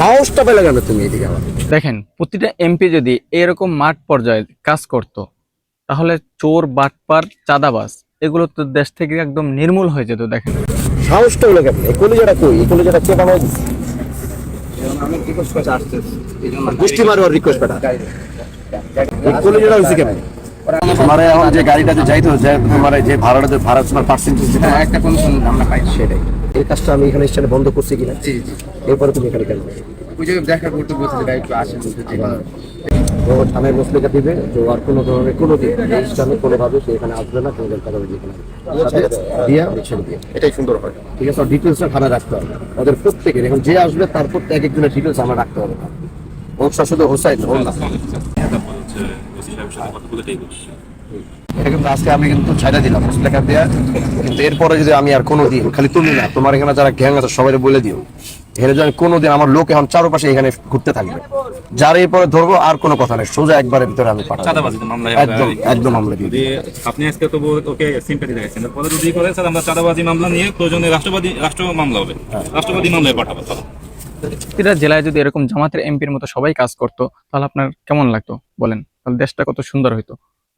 সাহসটা পেলে কেন তুমি এদিকে আমার? দেখেন, প্রতিটা এমপি যদি এরকম মাঠ পর্যায়ে কাজ করত, তাহলে চোর, বাটপার, চাঁদাবাজ এগুলো তো দেশ থেকে একদম নির্মূল হয়ে যেত। দেখেন সাহসটা হলো কেন? এই কলিজাটা কই? এই কলিজাটা কে বানাই দিচ্ছে? আমি রিকোয়েস্ট করে আসতে এই জন্য গোষ্ঠী মারোয়ার রিকোয়েস্ট পাঠা। এই কলিজাটা হয়েছে কেন? তোমার এখন যে গাড়িটাতে যাইতো, যে তোমার যে ভাড়াটা ভাড়া তোমার পার্সেন্টেজ একটা কমিশন আমরা পাই সেটাই। এই কাজটা আমি এখানে স্ট্যান্ডে বন্ধ করছি কিনা, জি জি এরপরে তুমি এখানে কেন? ওই যে দেখা করতে বলছে যে একটু আসেন ও থানায় মুসলিকা দিবে যে আর কোনো ধরনের কোনো দিন এই স্ট্যান্ডে কোনোভাবে সে এখানে আসবে না, কোনো কথা বলবে এখানে দিয়া ছেড়ে দিয়ে, এটাই সুন্দর হয়। ঠিক আছে, ডিটেলসটা থানায় রাখতে হবে ওদের প্রত্যেকের। এখন যে আসবে তারপর এক একজনের ডিটেলস আমরা রাখতে হবে। ওর শুধু হোসাইন ওর না, এটা কিন্তু আজকে আমি কিন্তু ছাইড়া দিলাম মুসলেখা দেয়া, কিন্তু এরপরে যদি আমি আর কোনো দিন, খালি তুমি না, তোমার এখানে যারা গ্যাং আছে সবাই বলে দিও, এখানে যদি কোনোদিন আমার লোক এখন চারপাশে এখানে ঘুরতে থাকবে, যার এরপরে ধরবো আর কোনো কথা নেই, সোজা একবারের ভিতরে আমি পাঠাবো। চাঁদাবাজির মামলায় একদম একদম মামলা দিয়ে যদি আপনি আজকে তো ওকে সিম্পাথি দেখাচ্ছেন, পরে যদি করে স্যার আমরা চাঁদাবাজি মামলা নিয়ে প্রয়োজনে রাষ্ট্র মামলা হবে, রাষ্ট্রবাদী মামলায় পাঠাবো। প্রতিটা জেলায় যদি এরকম জামাতের এমপির মতো সবাই কাজ করতো, তাহলে আপনার কেমন লাগতো বলেন? তাহলে দেশটা কত সুন্দর হইতো।